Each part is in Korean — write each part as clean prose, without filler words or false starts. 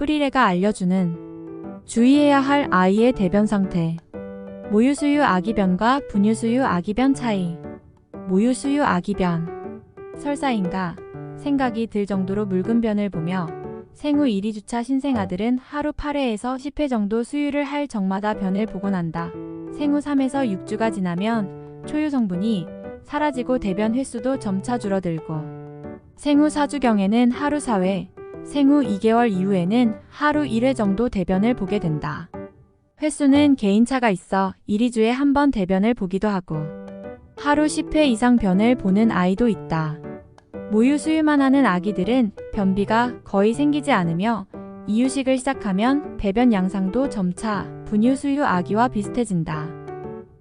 뿌리레가 알려주는 주의해야 할 아이의 대변 상태. 모유수유 아기변과 분유수유 아기변 차이. 모유수유 아기변. 설사인가 생각이 들 정도로 묽은 변을 보며 생후 1~2주차 신생아들은 하루 8회에서 10회 정도 수유를 할 적마다 변을 보곤 한다. 생후 3에서 6주가 지나면 초유 성분이 사라지고 대변 횟수도 점차 줄어들고 생후 4주경에는 하루 4회, 생후 2개월 이후에는 하루 1회 정도 대변을 보게 된다. 횟수는 개인차가 있어 1~2주에 한 번 대변을 보기도 하고 하루 10회 이상 변을 보는 아이도 있다. 모유 수유만 하는 아기들은 변비가 거의 생기지 않으며 이유식을 시작하면 배변 양상도 점차 분유 수유 아기와 비슷해진다.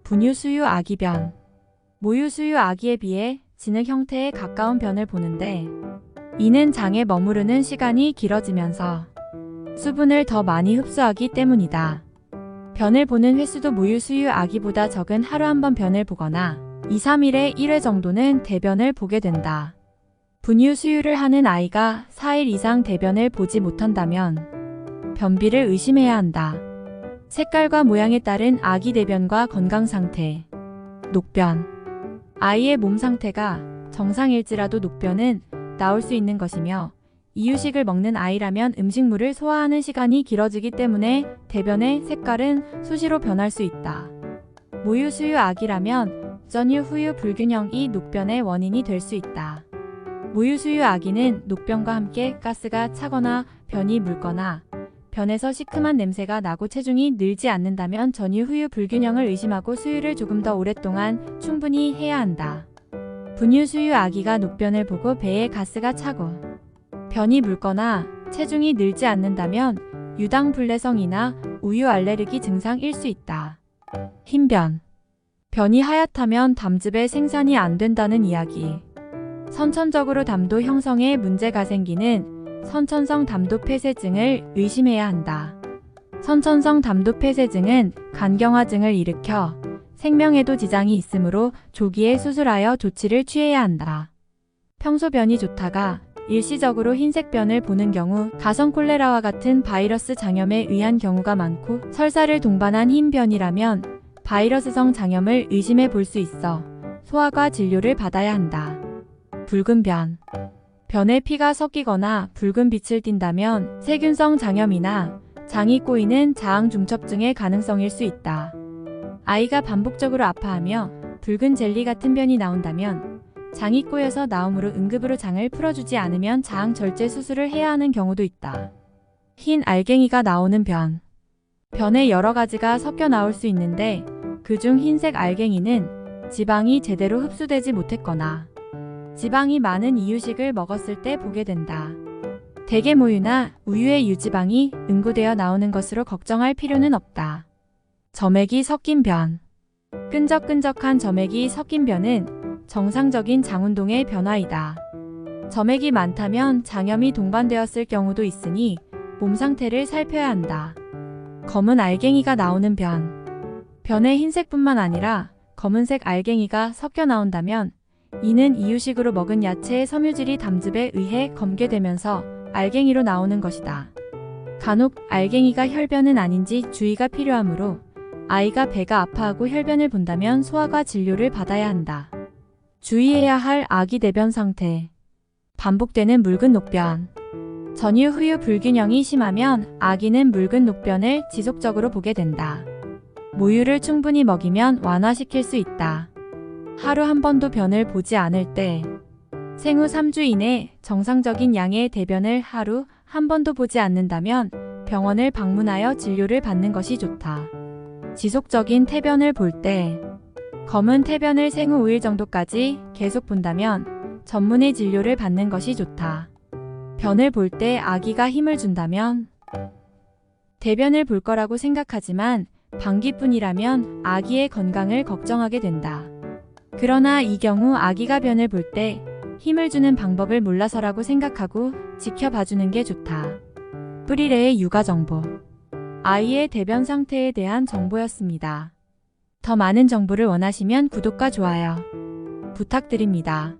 분유 수유 아기변. 모유 수유 아기에 비해 진흙 형태에 가까운 변을 보는데 이는 장에 머무르는 시간이 길어지면서 수분을 더 많이 흡수하기 때문이다. 변을 보는 횟수도 모유 수유 아기보다 적은 하루 한 번 변을 보거나 2~3일에 1회 정도는 대변을 보게 된다. 분유 수유를 하는 아이가 4일 이상 대변을 보지 못한다면 변비를 의심해야 한다. 색깔과 모양에 따른 아기 대변과 건강 상태. 녹변. 아이의 몸 상태가 정상일지라도 녹변은 나올 수 있는 것이며 이유식을 먹는 아이라면 음식물을 소화하는 시간이 길어지기 때문에 대변의 색깔은 수시로 변할 수 있다. 모유 수유 아기라면 전유 후유 불균형이 녹변의 원인이 될 수 있다. 모유 수유 아기는 녹변과 함께 가스가 차거나 변이 묽거나 변에서 시큼한 냄새가 나고 체중이 늘지 않는다면 전유 후유 불균형을 의심하고 수유를 조금 더 오랫동안 충분히 해야 한다. 분유 수유 아기가 녹변을 보고 배에 가스가 차고 변이 묽거나 체중이 늘지 않는다면 유당불내성이나 우유 알레르기 증상일 수 있다. 흰변. 변이 하얗다면 담즙의 생산이 안 된다는 이야기. 선천적으로 담도 형성에 문제가 생기는 선천성 담도 폐쇄증을 의심해야 한다. 선천성 담도 폐쇄증은 간경화증을 일으켜 생명에도 지장이 있으므로 조기에 수술하여 조치를 취해야 한다. 평소 변이 좋다가 일시적으로 흰색 변을 보는 경우 가성 콜레라와 같은 바이러스 장염에 의한 경우가 많고 설사를 동반한 흰 변이라면 바이러스성 장염을 의심해 볼 수 있어 소아과 진료를 받아야 한다. 붉은 변. 변에 피가 섞이거나 붉은 빛을 띈다면 세균성 장염이나 장이 꼬이는 자항중첩증의 가능성일 수 있다. 아이가 반복적으로 아파하며 붉은 젤리 같은 변이 나온다면 장이 꼬여서 나음으로 응급으로 장을 풀어주지 않으면 자항 절제 수술을 해야 하는 경우도 있다. 흰 알갱이가 나오는 변. 변에 여러 가지가 섞여 나올 수 있는데 그중 흰색 알갱이는 지방이 제대로 흡수되지 못했거나 지방이 많은 이유식을 먹었을 때 보게 된다. 대게모유나 우유의 유지방이 응고되어 나오는 것으로 걱정할 필요는 없다. 점액이 섞인 변. 끈적끈적한 점액이 섞인 변은 정상적인 장운동의 변화이다. 점액이 많다면 장염이 동반되었을 경우도 있으니 몸 상태를 살펴야 한다. 검은 알갱이가 나오는 변. 변에 흰색뿐만 아니라 검은색 알갱이가 섞여 나온다면 이는 이유식으로 먹은 야채의 섬유질이 담즙에 의해 검게되면서 알갱이로 나오는 것이다. 간혹 알갱이가 혈변은 아닌지 주의가 필요하므로 아이가 배가 아파하고 혈변을 본다면 소아과 진료를 받아야 한다. 주의해야 할 아기 대변 상태. 반복되는 묽은 녹변. 전유 후유 불균형이 심하면 아기는 묽은 녹변을 지속적으로 보게 된다. 모유를 충분히 먹이면 완화시킬 수 있다. 하루 한 번도 변을 보지 않을 때 생후 3주 이내 정상적인 양의 대변을 하루 한 번도 보지 않는다면 병원을 방문하여 진료를 받는 것이 좋다. 지속적인 태변을 볼 때 검은 태변을 생후 5일 정도까지 계속 본다면 전문의 진료를 받는 것이 좋다. 변을 볼 때 아기가 힘을 준다면 대변을 볼 거라고 생각하지만 방귀뿐이라면 아기의 건강을 걱정하게 된다. 그러나 이 경우 아기가 변을 볼 때 힘을 주는 방법을 몰라서라고 생각하고 지켜봐주는 게 좋다. 뿌리레의 육아 정보. 아이의 대변 상태에 대한 정보였습니다. 더 많은 정보를 원하시면 구독과 좋아요 부탁드립니다.